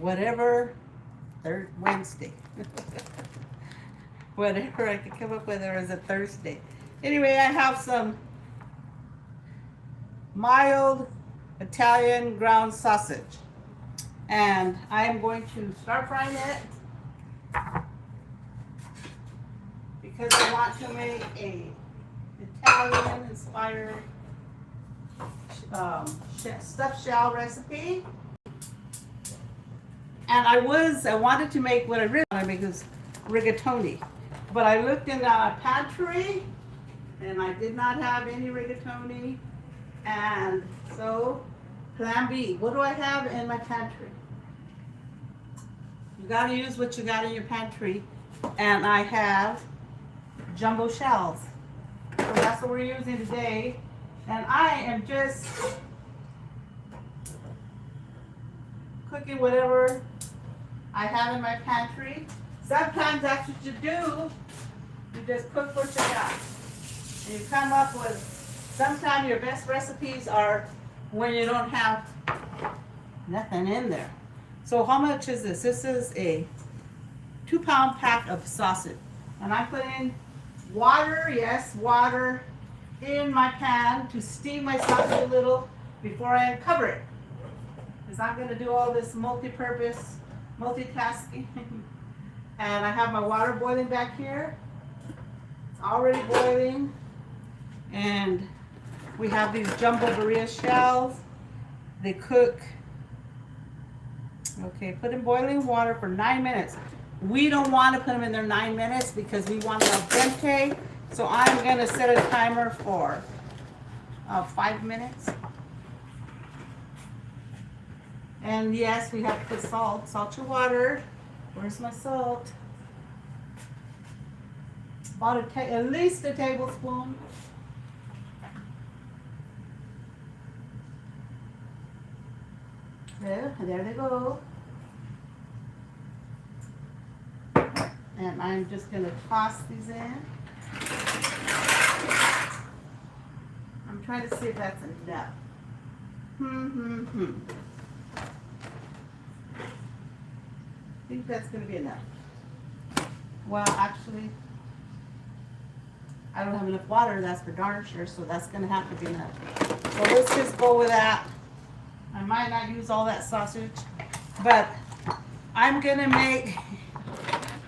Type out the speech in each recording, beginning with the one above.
whatever, third Wednesday. Whatever I could come up with, there was a Thursday. Anyway, I have some mild Italian ground sausage. And I am going to start frying it because I want to make a Italian inspired stuffed shell recipe. And I wanted to make what I really want to make is rigatoni. But I looked in the pantry and I did not have any rigatoni. And so, plan B. What do I have in my pantry? You gotta use what you got in your pantry. And I have jumbo shells. So that's what we're using today. And I am just cooking whatever I have in my pantry. Sometimes that's what you do. You just cook what you got. And you come up with, sometimes your best recipes are when you don't have nothing in there. So how much is this? This is a 2-pound pack of sausage. And I put in water, yes, water in my pan to steam my sausage a little before I uncover it. Because I'm going to do all this multi-purpose, multitasking. And I have my water boiling back here. It's already boiling. And we have these jumbo burrito shells. They cook. Okay, put in boiling water for 9 minutes. We don't want to put them in there 9 minutes because we want them al dente. So I'm going to set a timer for 5 minutes. And yes, we have to put salt. Salt your water. Where's my salt? About at least a tablespoon. There they go. And I'm just going to toss these in. I'm trying to see if that's enough. I think that's going to be enough. Well, actually, I don't have enough water. That's for darn sure, so that's going to have to be enough. So let's just go with that. I might not use all that sausage, but I'm going to make,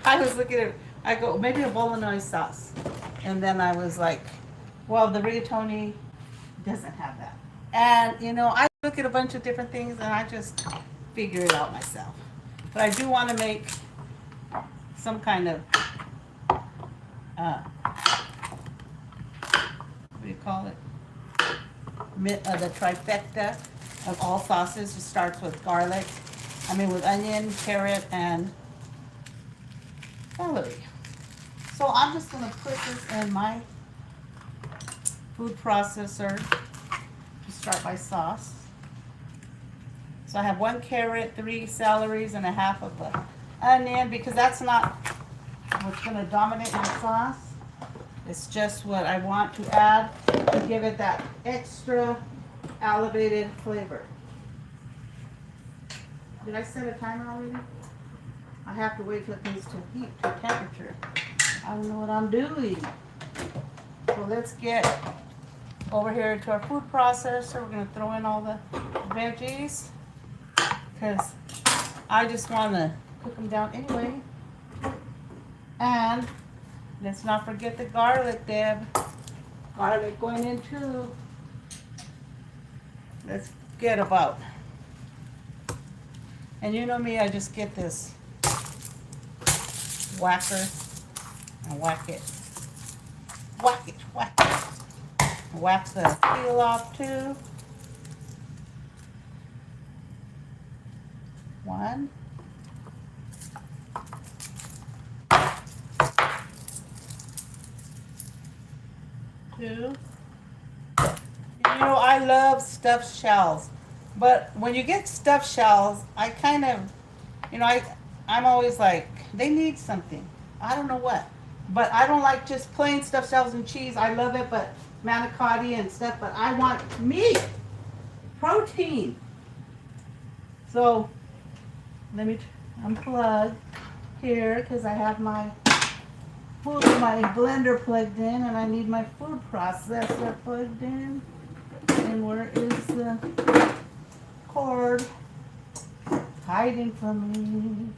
I was looking at, I go, maybe a bolognese sauce. And then I was like, well, the rigatoni doesn't have that. And, you know, I look at a bunch of different things and I just figure it out myself. But I do want to make some kind of, what do you call it? The trifecta of all sauces. It starts with garlic, with onion, carrot, and celery. So I'm just going to put this in my food processor to start my sauce. So I have 1 carrot, 3 celeries, and a half of the onion because that's not what's going to dominate my sauce. It's just what I want to add to give it that extra elevated flavor. Did I set a timer already? I have to wait for things to heat to temperature. I don't know what I'm doing. So let's get over here to our food processor. We're going to throw in all the veggies because I just want to cook them down anyway. And let's not forget the garlic, Deb. Garlic going in too. Let's get about. And you know me, I just get this whacker and whack it. Whack it, whack it. Whack the peel off too. 1. 2. You know, I love stuffed shells. But when you get stuffed shells, I kind of, I'm always like, they need something. I don't know what. But I don't like just plain stuffed shells and cheese. I love it, but manicotti and stuff. But I want meat, protein. So Let me unplug here because I have my blender plugged in and I need my food processor plugged in. And where is the cord? Hiding from me.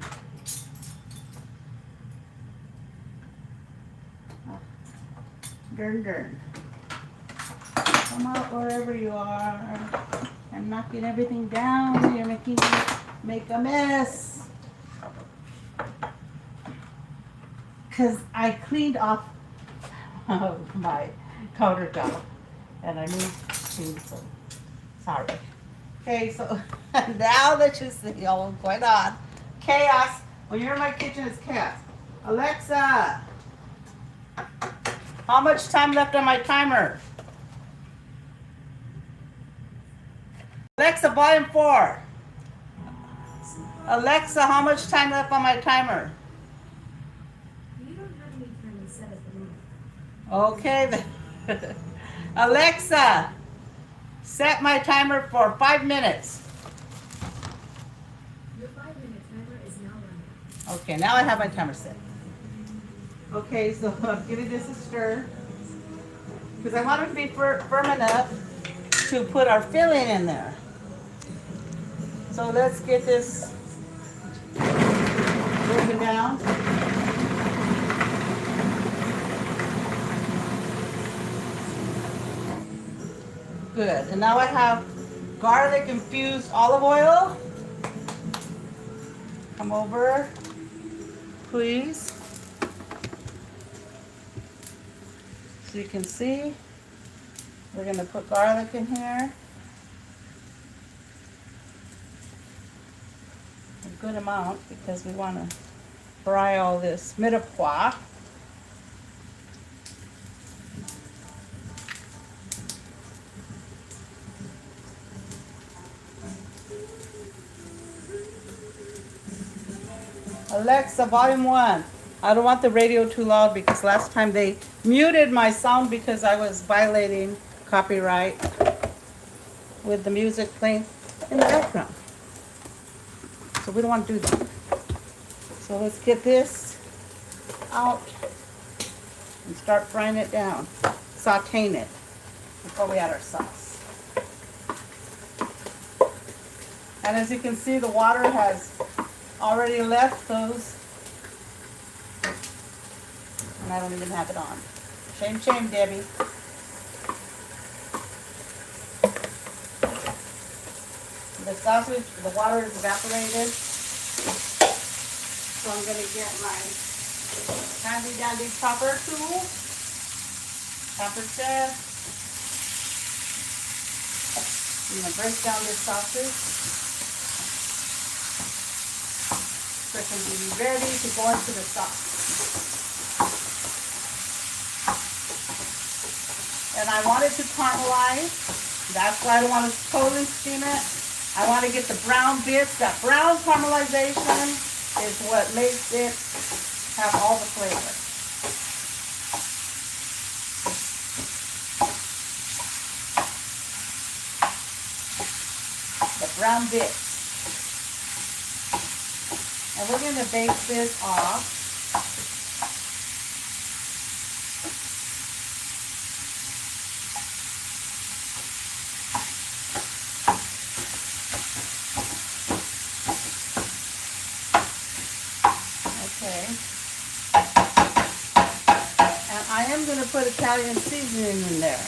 Dern. Come out wherever you are. I'm knocking everything down. You're making me make a mess. Because I cleaned off my countertop and I moved to some. Sorry. Okay, so now that you see all what's going on, chaos. When you're in my kitchen, it's chaos. Alexa, how much time left on my timer? Alexa, volume 4. Alexa, how much time left on my timer? You don't have any time set at the moment. Okay then. Alexa, set my timer for 5 minutes. Your 5-minute timer is now running. Okay, now I have my timer set. Okay, so I'm giving this a stir because I want it to be firm enough to put our filling in there. So let's get this broken down. Good. And now I have garlic infused olive oil. Come over, please. So you can see, we're going to put garlic in here. A good amount because we want to fry all this mirepoix. Alexa, volume 1. I don't want the radio too loud because last time they muted my sound because I was violating copyright with the music playing in the background. So we don't want to do that. So let's get this out and start frying it down, sauteing it before we add our sauce. And as you can see, the water has already left those, and I don't even have it on. Shame, shame, Debbie. The sausage, the water is evaporated, so I'm going to get my handy dandy chopper tool, chopper set. I'm going to break down this sausage. So it can be ready to go into the sauce. And I want it to caramelize. That's why I don't want to totally steam it. I want to get the brown bits. That brown caramelization is what makes it have all the flavor. The brown bits. And we're going to bake this off. Okay. And I am going to put Italian seasoning in there.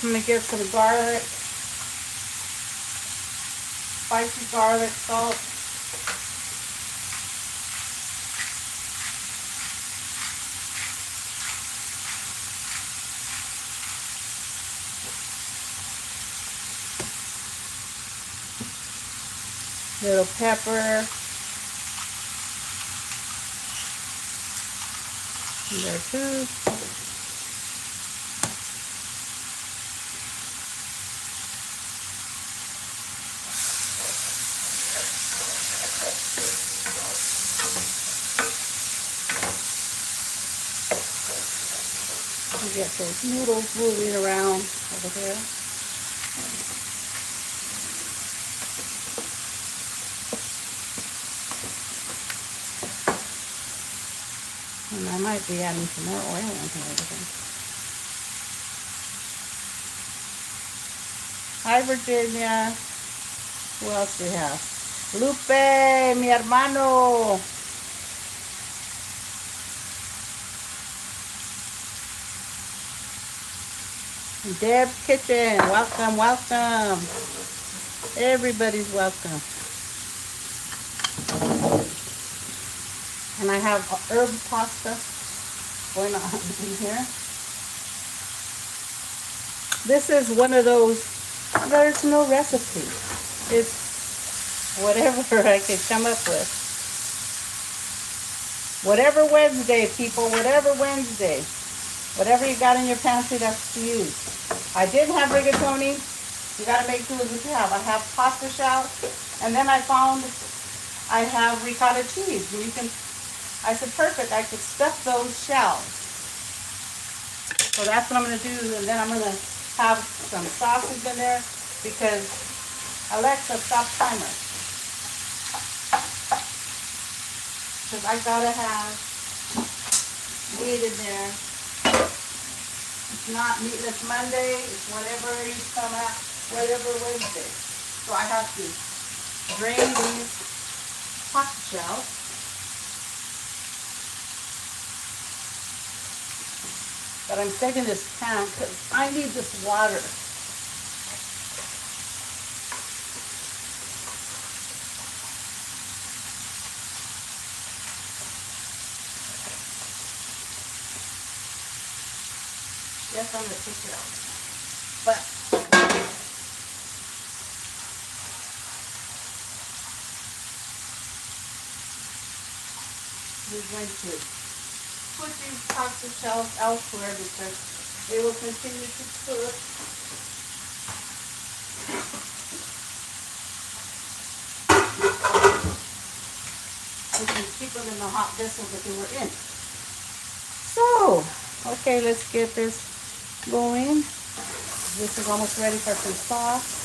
I'm going to get some garlic. Spicy garlic, salt. Little pepper. In there too. Get those noodles moving around over there. might be adding some more oil in here. I think. Hi, Virginia. Who else do we have? Lupe, mi hermano. Deb Kitchen, welcome, welcome. Everybody's welcome. And I have herb pasta going on in here. This is one of those, there's no recipe. It's whatever I can come up with. Whatever Wednesday, people, whatever Wednesday. Whatever you got in your pantry, that's to use. I did have rigatoni. You gotta make do with what you have. I have pasta shell, and then I found I have ricotta cheese. And you can, I said, perfect, I could stuff those shells. So that's what I'm gonna do, and then I'm gonna have some sausage in there, because Alexa, stop timer. Because I gotta have meat in there. It's not meatless Monday, it's whatever you come at, whatever Wednesday. So I have to drain these pasta shells. But I'm taking this pan because I need this water. Yes, I'm going to take it out. But we're going to put these pasta shells elsewhere because they will continue to cook. We can keep them in the hot vessel that they were in. So, okay, let's get this going. This is almost ready for some sauce.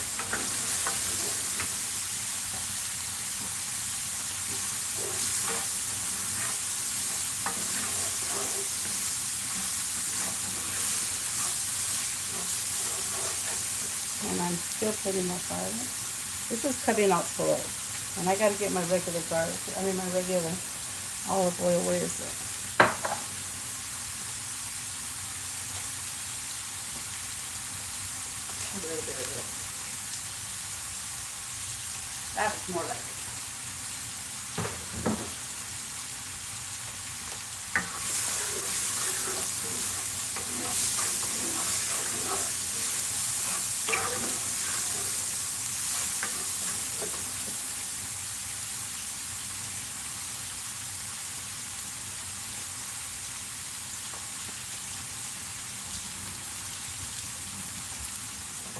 And I'm still putting my garlic. This is cutting out slow. And I got to get my regular garlic. I mean my regular olive oil. Where is it? A little bit of this. That's more like it.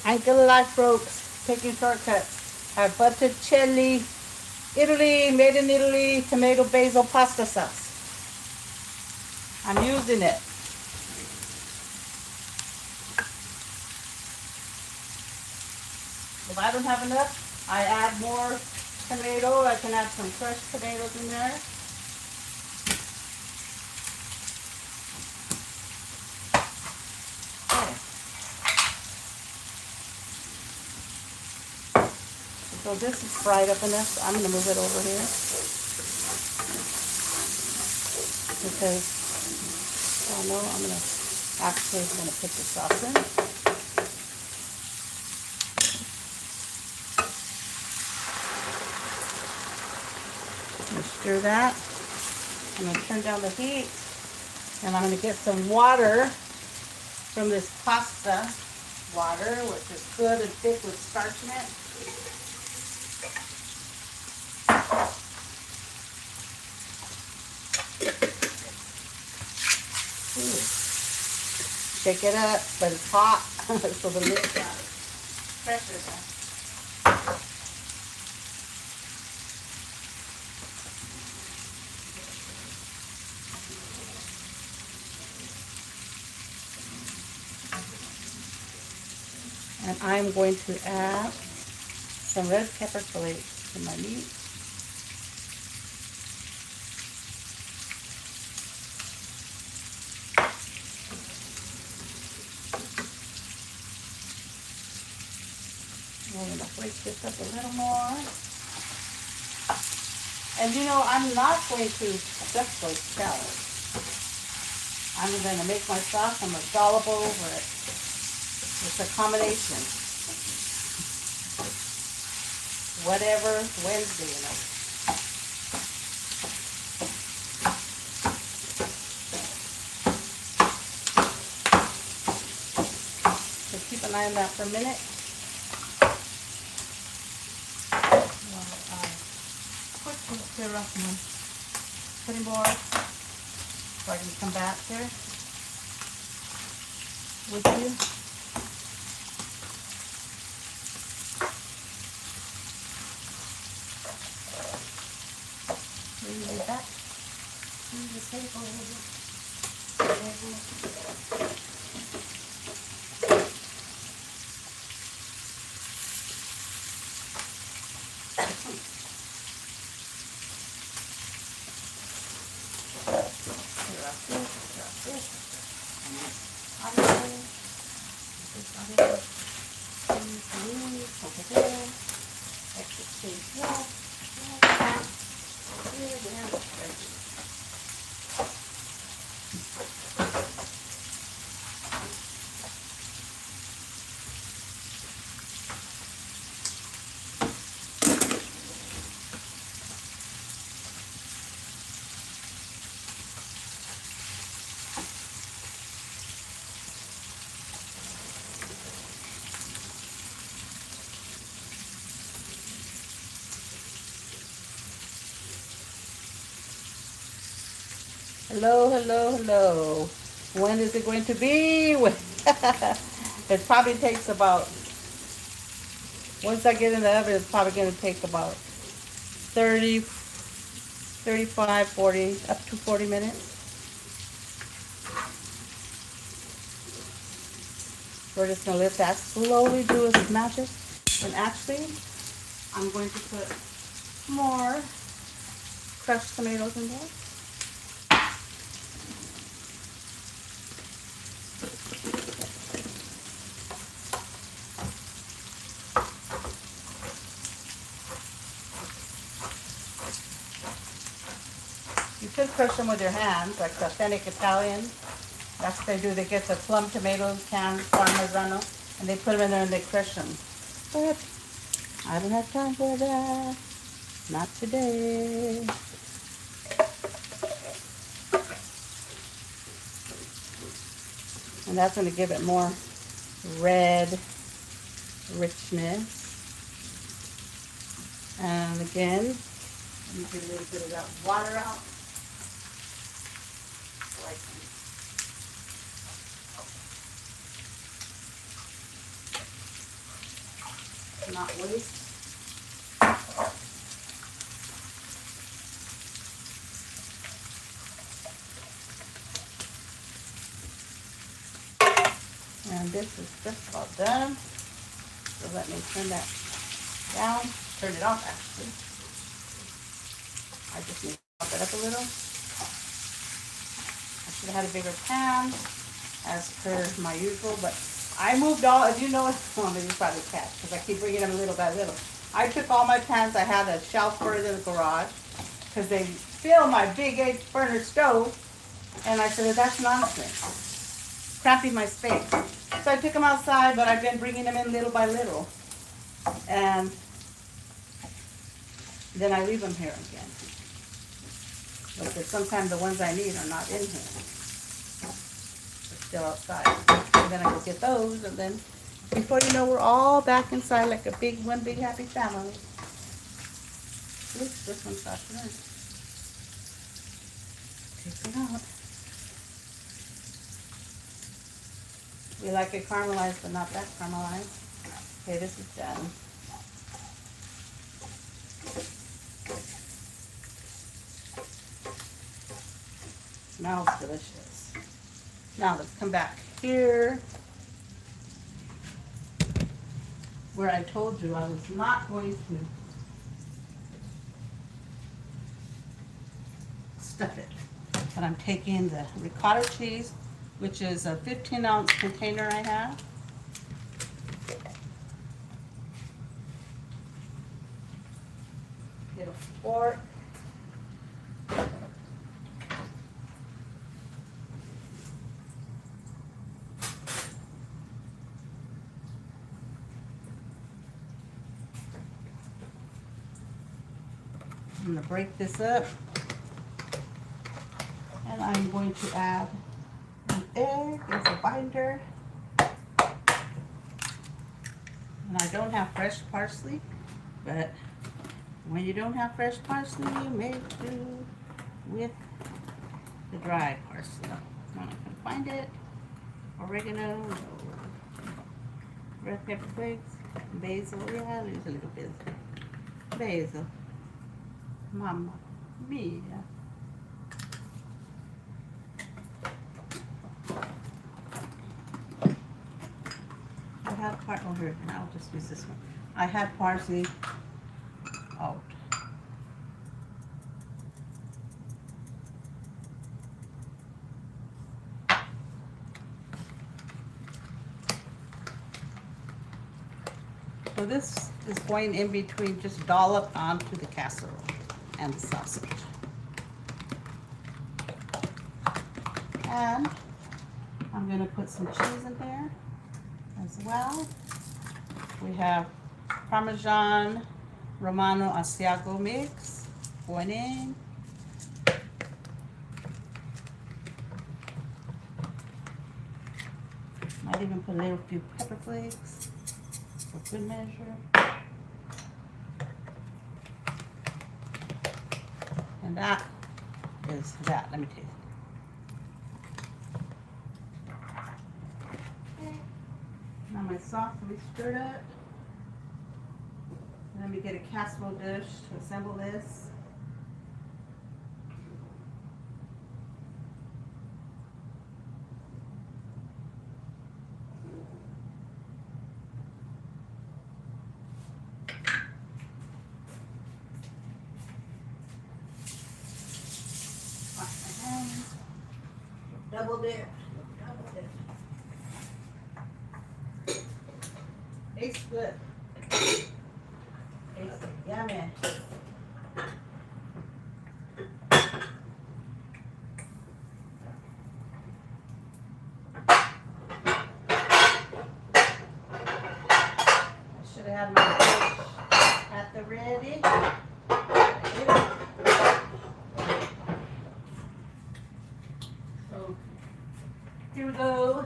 Anchor life, folks. Taking shortcuts. Our buttered chili, Italy, made in Italy, tomato basil pasta sauce. I'm using it. If I don't have enough, I add more tomato. I can add some crushed tomatoes in there. So this is fried up enough, so I'm going to move it over here. Because, oh no, I'm going to put the sauce in. I'm going to stir that. I'm going to turn down the heat. And I'm going to get some water from this pasta water, which is good and thick with starch in it. Shake it up, but it's hot, so the lid's got pressure there. And I'm going to add some red pepper flakes to my meat. I'm going to break this up a little more. And you know, I'm not going to just those shells. I'm going to make my sauce. I'm going to dollop over it. It's a combination. Whatever Wednesday, you know. So keep an eye on that for a minute. While I quickly clear up my cutting board so I can come back here with you. Bring it back to the table. Hello, hello, hello. When is it going to be? It probably takes about, once I get in the oven, it's probably going to take about 30, 35, 40, up to 40 minutes. We're just going to let that slowly do its magic. And actually, I'm going to put more crushed tomatoes in there. You could crush them with your hands, like the authentic Italian. That's what they do. They get the plum tomatoes, canned Parmesan, and they put them in there and they crush them. But I don't have time for that. Not today. And that's going to give it more red richness. And again, you get a little bit of that water out. Not waste. And this is just about done. So let me turn that down. Turn it off actually. I just need to pop it up a little. I should have had a bigger pan as per my usual, but I moved all, as you know, well, maybe you probably catch, because I keep bringing them little by little. I took all my pans, I had a shelf for it in the garage, because they fill my big 8-burner stove, and I said, well, that's nonsense. Cramping my space. So I took them outside, but I've been bringing them in little by little. And then I leave them here again. Because sometimes the ones I need are not in here. They're still outside. And then I go get those, and then before you know, we're all back inside like a one big happy family. Oops, this one's not good. Take it out. We like it caramelized, but not that caramelized. Okay, this is done. Smells delicious. Now let's come back here where I told you I was not going to stuff it. But I'm taking the ricotta cheese, which is a 15-ounce container I have. Get a fork. I'm going to break this up, and I'm going to add an egg as a binder. And I don't have fresh parsley, but when you don't have fresh parsley, you make do with the dry parsley. When I can find it, oregano, red pepper flakes, basil, yeah, there's a little bit of basil. Mamma mia. I had oh here, I'll just use this one. I had parsley out. So this is going in between, just dollop onto the casserole and the sausage. And I'm going to put some cheese in there as well. We have Parmesan Romano Asiago mix going in. Might even put a little few pepper flakes for good measure. And that is that. Let me taste it. Okay. Now my sauce will be stirred up. Let me get a casserole dish to assemble this. Wash my hands. Double dip. Double dip. Tastes good. Tastes yummy. Should have had my fish at the ready. So here we go.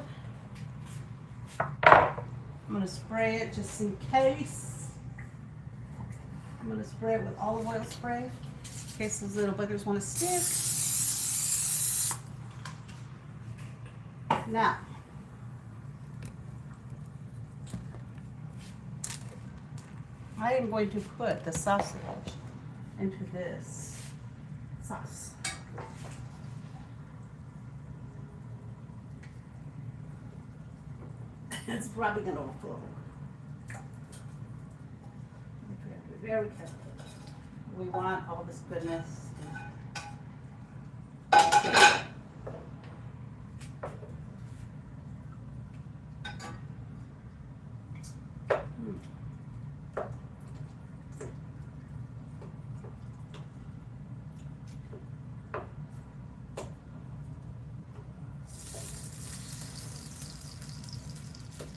I'm going to spray it just in case. I'm going to spray it with olive oil spray in case those little buggers want to stick. Now, I am going to put the sausage into this sauce. It's probably going to overflow. We have to be very careful. We want all this goodness.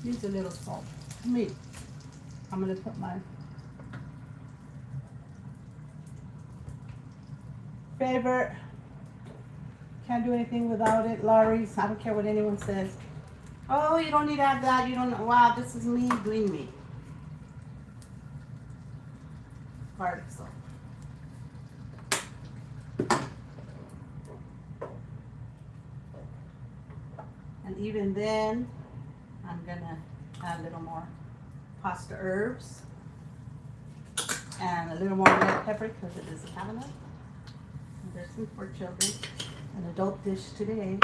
Use a little salt. Me. I'm going to put my favorite. Can't do anything without it. Laurie's. I don't care what anyone says. Oh, you don't need to have that. You don't know. Wow, this is me doing me. Garlic salt. And even then, I'm gonna add a little more pasta herbs and a little more red pepper because it doesn't have enough. And there's some for children, an adult dish today.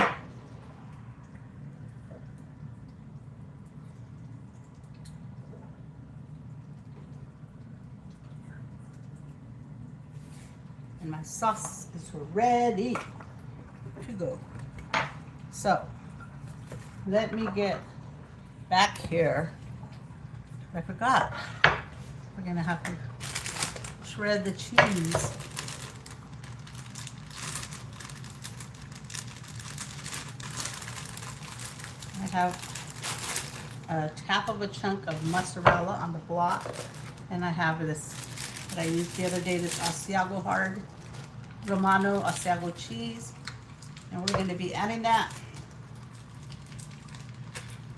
And my sauce is ready to go. So let me get back here. I forgot. We're gonna have to shred the cheese. I have a half of a chunk of mozzarella on the block, and I have this that I used the other day, this Asiago hard Romano Asiago cheese, and we're going to be adding that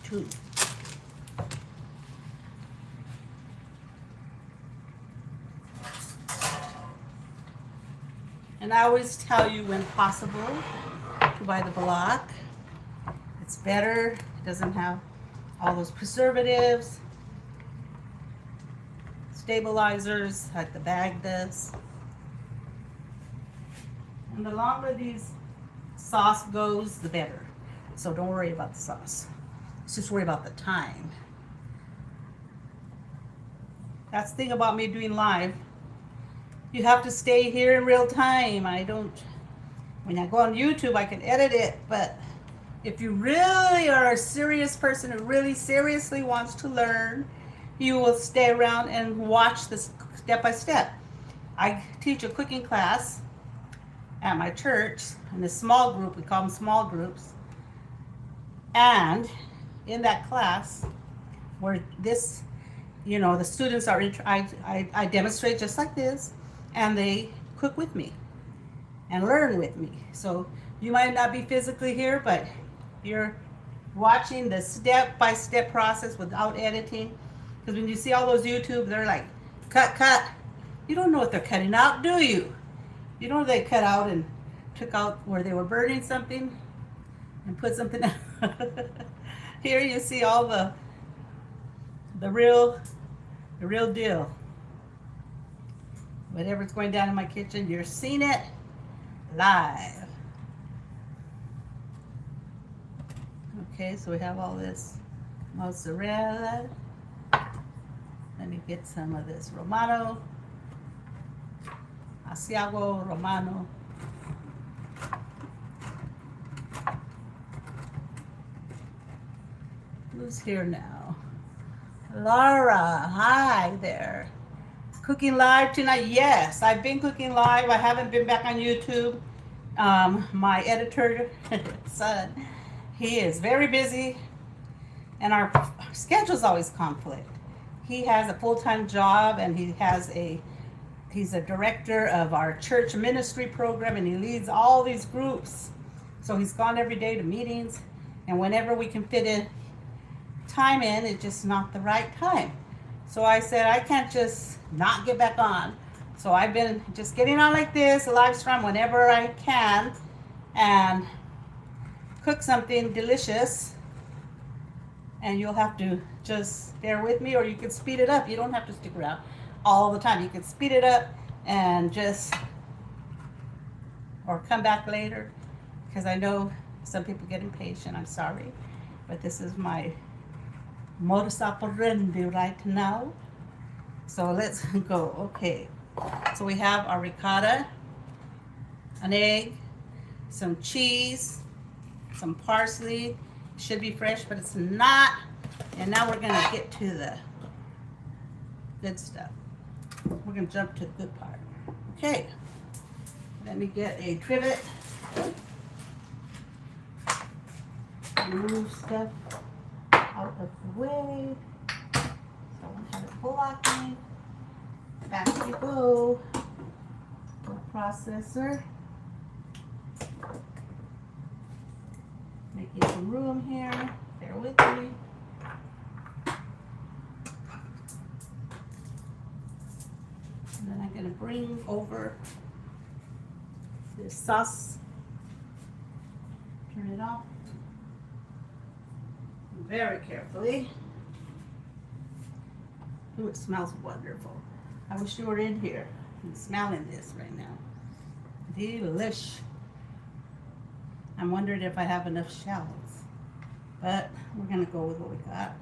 to and I always tell you when possible to buy the block. It's better. It doesn't have all those preservatives, stabilizers like the bag does. And the longer these sauce goes, the better. So don't worry about the sauce. Let's just worry about the time. That's the thing about me doing live. You have to stay here in real time. When I go on YouTube, I can edit it, but if you really are a serious person who really seriously wants to learn, you will stay around and watch this step by step. I teach a cooking class at my church in a small group. We call them small groups. And in that class, where this, the students are, I demonstrate just like this, and they cook with me and learn with me. So you might not be physically here, but you're watching the step-by-step process without editing. Because when you see all those YouTube, they're like, cut. You don't know what they're cutting out, do you? You know they cut out and took out where they were burning something and put something out. Here you see all the real deal. Whatever's going down in my kitchen, you're seeing it live. Okay, so we have all this mozzarella. Let me get some of this Romano, Asiago Romano. Who's here now? Laura, hi there. Cooking live tonight? Yes, I've been cooking live. I haven't been back on YouTube. My editor, son, he is very busy, and our schedule's always conflict. He has a full-time job, and he's a director of our church ministry program, and he leads all these groups. So he's gone every day to meetings, and whenever we can fit in time in, it's just not the right time. So I said, I can't just not get back on. So I've been just getting on like this, a live stream whenever I can, and cook something delicious. And you'll have to just bear with me, or you can speed it up. You don't have to stick around all the time. You can speed it up and or come back later, because I know some people get impatient. I'm sorry, but this is my modus operandi right now. So let's go. Okay, so we have our ricotta, an egg, some cheese, some parsley. Should be fresh, but it's not. And now we're gonna get to the good stuff. We're gonna jump to the good part. Okay, let me get a trivet. Move stuff out of the way. So I don't have it blocking. Back you go. Go processor. Making some room here. Bear with me. And then I'm going to bring over this sauce. Turn it off very carefully. Ooh, it smells wonderful. I wish you were in here and smelling this right now. Delish. I'm wondering if I have enough shells, but we're gonna go with what we got.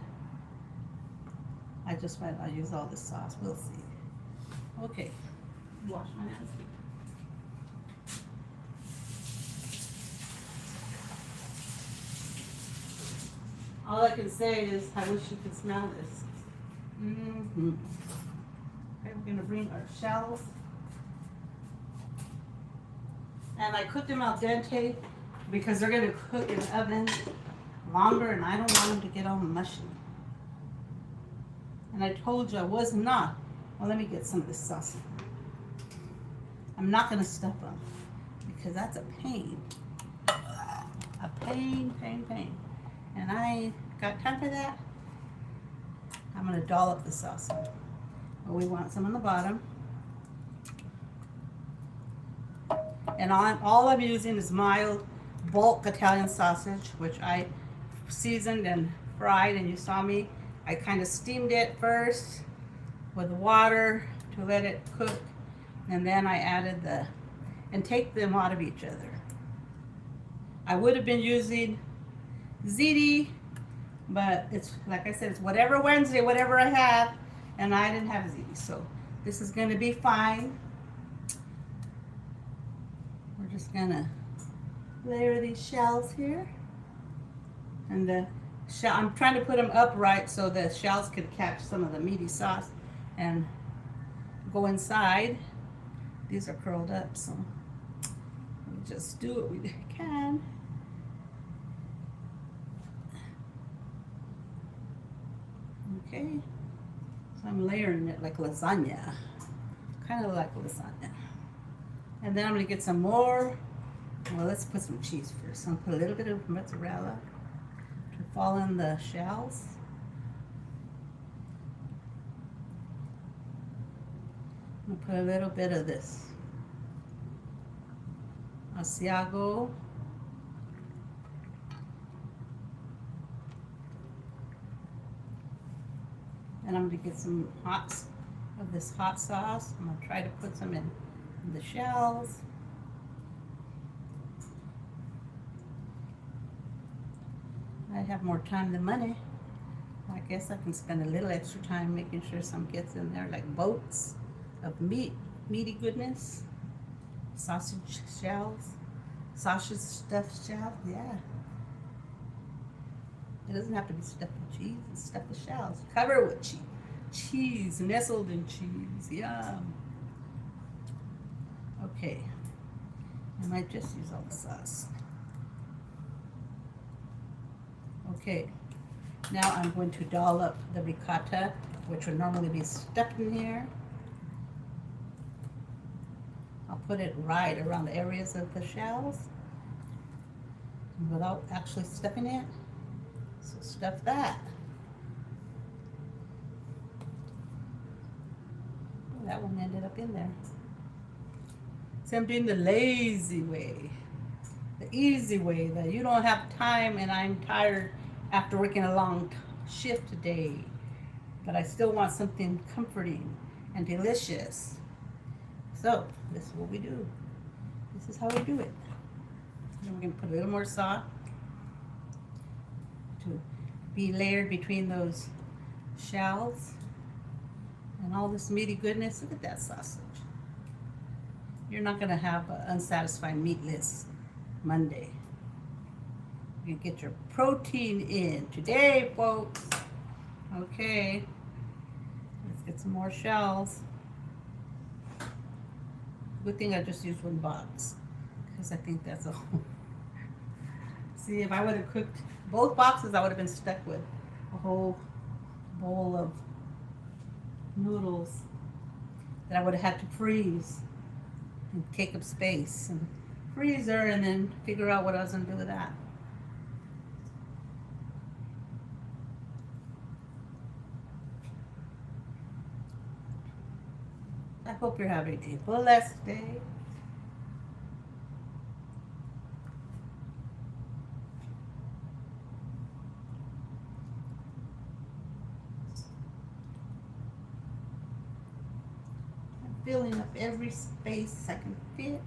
I just might not use all this sauce. We'll see. Okay, wash my hands. All I can say is I wish you could smell this. Okay, we're gonna bring our shells. And I cooked them al dente because they're gonna cook in the oven longer and I don't want them to get all mushy. And I told you I was not. Well, let me get some of this sauce. I'm not gonna stuff them because that's a pain. A pain. And I got time for that. I'm gonna dollop the sauce. Well, we want some on the bottom. And all I'm using is mild bulk Italian sausage, which I seasoned and fried, and you saw me. I kind of steamed it first with water to let it cook, and then I added and take them out of each other. I would have been using ziti, but it's, like I said, it's whatever Wednesday, whatever I have, and I didn't have ziti, so this is gonna be fine. We're just gonna layer these shells here. And I'm trying to put them upright so the shells could catch some of the meaty sauce and go inside. These are curled up, so we just do what we can. Okay, so I'm layering it like lasagna, kind of like lasagna. And then I'm gonna get some more. Well, let's put some cheese first. I'm gonna put a little bit of mozzarella to fall in the shells. I'm gonna put a little bit of this Asiago. And I'm gonna get some of this hot sauce. I'm gonna try to put some in the shells. I have more time than money. I guess I can spend a little extra time making sure some gets in there, like boats of meaty goodness. Sausage shells, sausage stuffed shells, yeah. It doesn't have to be stuffed with cheese, it's stuffed with shells. Cover it with cheese, nestled in cheese, yum. Okay, I might just use all the sauce. Okay, now I'm going to dollop the ricotta, which would normally be stuffed in here. I'll put it right around the areas of the shells without actually stuffing it. So stuff that. Oh, that one ended up in there. So I'm doing the lazy way, the easy way, that you don't have time and I'm tired after working a long shift today, but I still want something comforting and delicious. So this is what we do. This is how we do it. Then we're gonna put a little more sauce to be layered between those shells and all this meaty goodness. Look at that sausage. You're not gonna have an unsatisfied meatless Monday. You get your protein in today, folks. Okay, let's get some more shells. Good thing I just used one box, because I think that's all. See, if I would have cooked both boxes, I would have been stuck with a whole bowl of noodles that I would have had to freeze and take up space and freezer, and then figure out what I was gonna do with that. I hope you're having a blessed day. I'm filling up every space I can fit.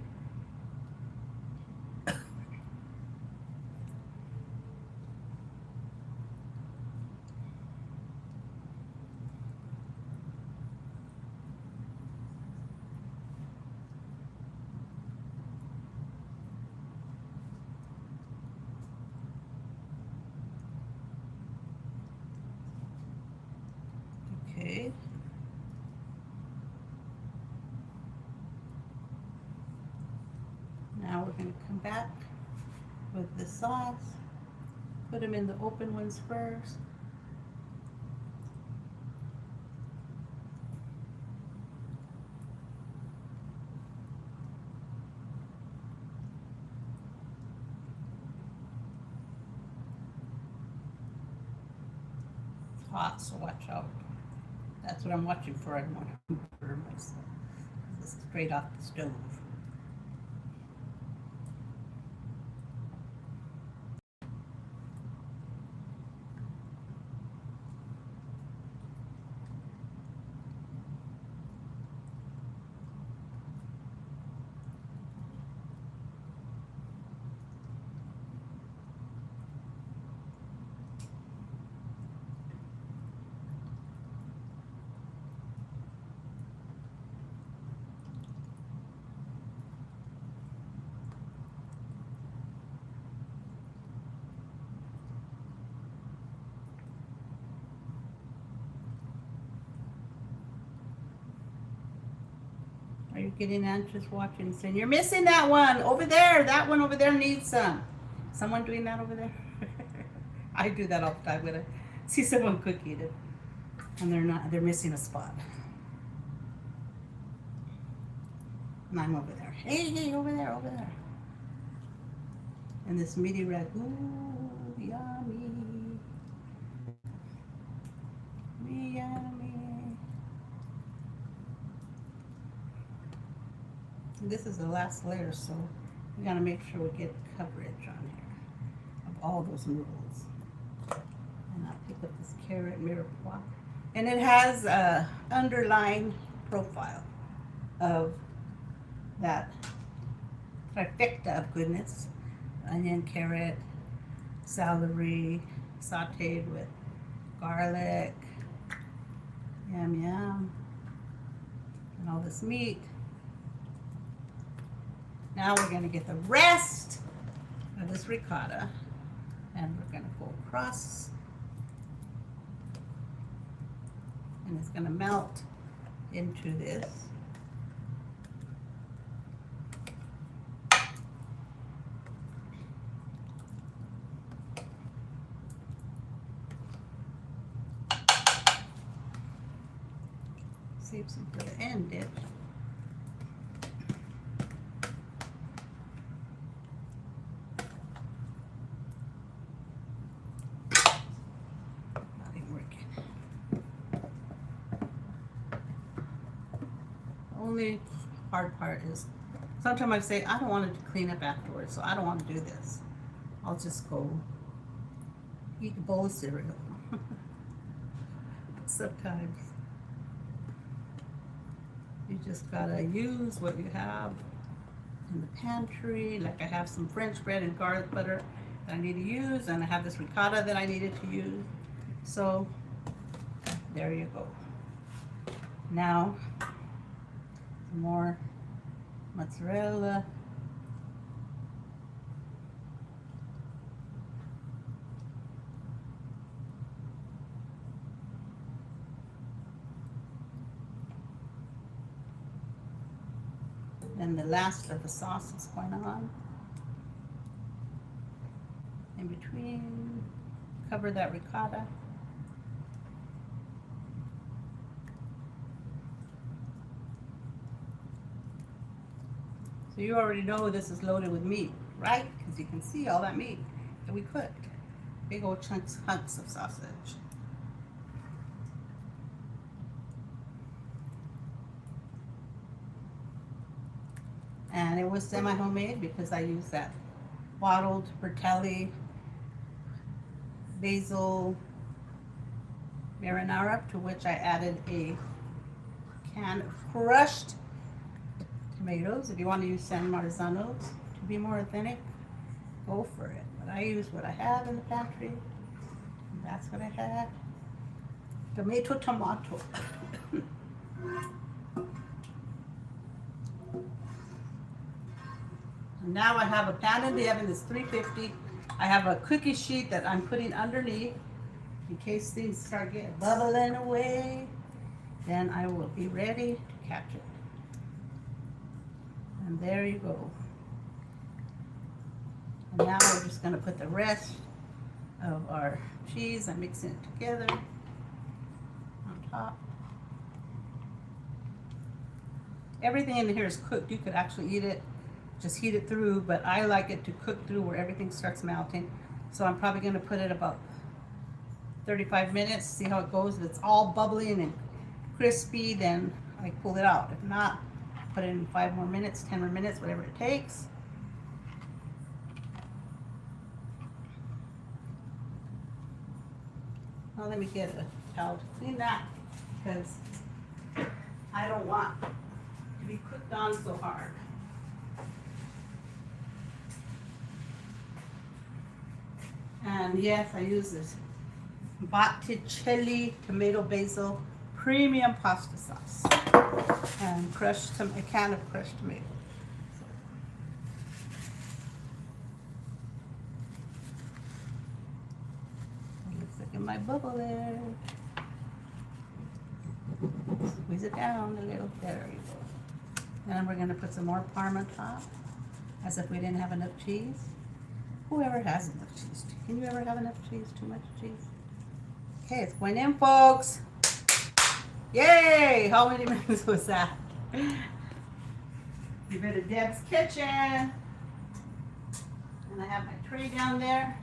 Okay. come back with the sauce. Put them in the open ones first. It's hot, so watch out. That's what I'm watching for. I don't want to burn myself. This is straight off the stove. Are you getting anxious watching, saying, you're missing that one over there, that one over there needs some. Someone doing that over there? I do that all the time when I see someone cooking it and they're missing a spot. And I'm over there. Hey, over there, over there. And this meaty ragu, yummy. Yummy. This is the last layer, so we gotta make sure we get coverage on here of all those noodles. And I'll pick up this carrot mirepoix. And it has a underlying profile of that trifecta of goodness. Onion, carrot, celery, sauteed with garlic. Yum, yum. And all this meat. Now we're going to get the rest of this ricotta and we're going to go across and it's going to melt into this. Save some for the end dip. Only hard part is sometimes I say I don't want it to clean up afterwards, so I don't want to do this. I'll just go eat a bowl of cereal. Sometimes you just gotta use what you have in the pantry. Like I have some French bread and garlic butter that I need to use, and I have this ricotta that I needed to use. So there you go. Now more mozzarella. And the last of the sauce is going on. In between, cover that ricotta. So you already know this is loaded with meat, right? Because you can see all that meat that we cooked. Big old hunks of sausage. And it was semi-homemade because I used that bottled Bertelli basil marinara, to which I added a can of crushed tomatoes. If you want to use San Marzanos to be more authentic, go for it. But I use what I have in the pantry. And that's what I had. Tomato. And now I have a pan in the oven. It's 350. I have a cookie sheet that I'm putting underneath in case things start getting bubbling away. Then I will be ready to catch it. And there you go. And now we're just gonna put the rest of our cheese. I'm mixing it together on top. Everything in here is cooked. You could actually eat it, just heat it through, but I like it to cook through where everything starts melting. So I'm probably gonna put it about 35 minutes, see how it goes. If it's all bubbly and crispy, then I pull it out. If not, put it in 5 more minutes, 10 more minutes, whatever it takes. Now let me get a towel to clean that, because I don't want to be cooked on so hard. And yes, I use this Botticelli tomato basil premium pasta sauce and a can of crushed tomato. Looks like in my bubble there. Squeeze it down a little. There you go. And we're going to put some more parm on top, as if we didn't have enough cheese. Whoever has enough cheese. Can you ever have enough cheese? Too much cheese? Okay, it's going in, folks. Yay! How many minutes was that? A bit of Deb's Kitchen. And I have my tray down there.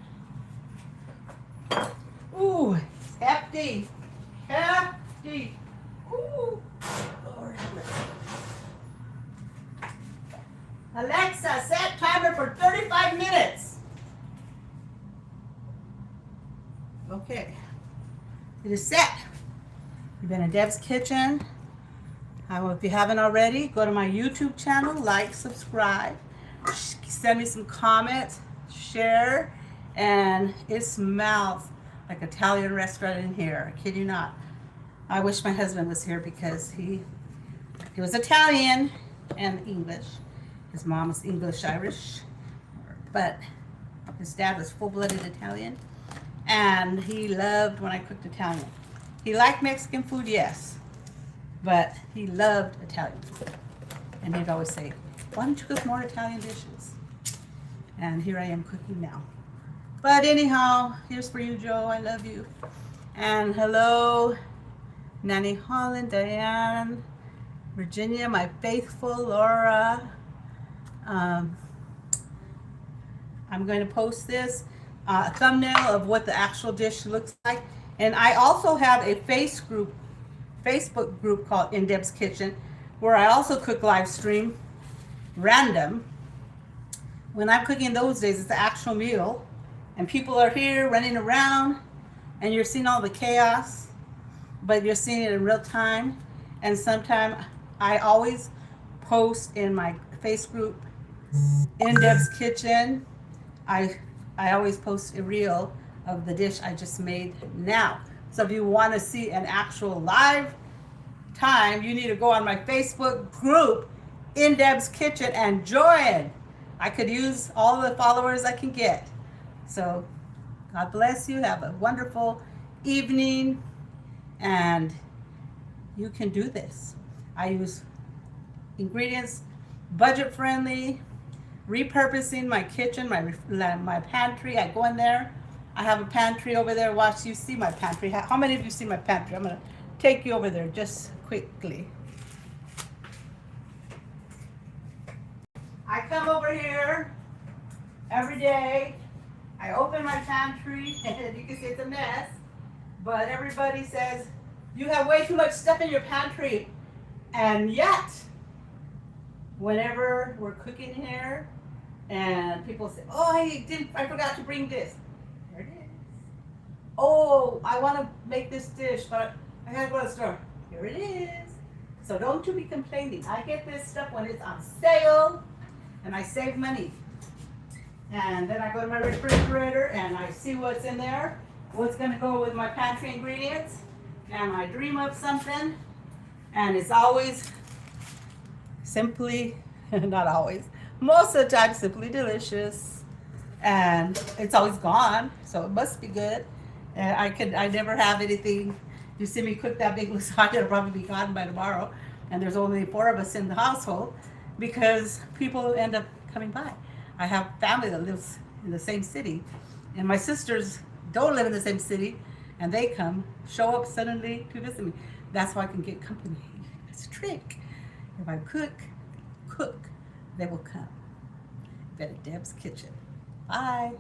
Ooh, it's hefty. Hefty. Ooh. Lord have mercy. Alexa, set timer for 35 minutes. Okay, it is set. You've been in Deb's Kitchen. If you haven't already, go to my YouTube channel, like, subscribe, send me some comments, share, and it smells like Italian restaurant in here. I kid you not. I wish my husband was here because he was Italian and English. His mom was English-Irish, but his dad was full-blooded Italian. And he loved when I cooked Italian. He liked Mexican food, yes, but he loved Italian food. And he'd always say, why don't you cook more Italian dishes? And here I am cooking now. But anyhow, here's for you, Joe. I love you. And hello, Nanny Holland, Diane, Virginia, my faithful Laura. I'm going to post this. A thumbnail of what the actual dish looks like. And I also have a Facebook group called In Deb's Kitchen, where I also cook live stream, random. When I'm cooking those days, it's the actual meal. And people are here running around, and you're seeing all the chaos, but you're seeing it in real time. And sometimes I always post in my Facebook group, In Deb's Kitchen. I always post a reel of the dish I just made now. So if you want to see an actual live time, you need to go on my Facebook group, In Deb's Kitchen, and join. I could use all the followers I can get. So God bless you. Have a wonderful evening, and you can do this. I use ingredients, budget friendly, repurposing my kitchen, my pantry. I go in there. I have a pantry over there. Watch, you see my pantry. How many of you see my pantry? I'm going to take you over there just quickly. I come over here every day. I open my pantry, and you can see it's a mess. But everybody says, you have way too much stuff in your pantry. And yet, whenever we're cooking here, and people say, oh, I forgot to bring this. Here it is. Oh, I want to make this dish, but I gotta go to the store. Here it is. So don't you be complaining. I get this stuff when it's on sale, and I save money. And then I go to my refrigerator, and I see what's in there, what's gonna go with my pantry ingredients, and I dream up something, and it's always simply, not always, most of the time simply delicious, and it's always gone, so it must be good. And I never have anything. You see me cook that big lasagna, it'll probably be gone by tomorrow, and there's only 4 of us in the household because people end up coming by. I have family that lives in the same city, and my sisters don't live in the same city, and they come, show up suddenly to visit me. That's why I can get company. That's a trick. If I cook, they will come. Bet at Deb's Kitchen. Bye.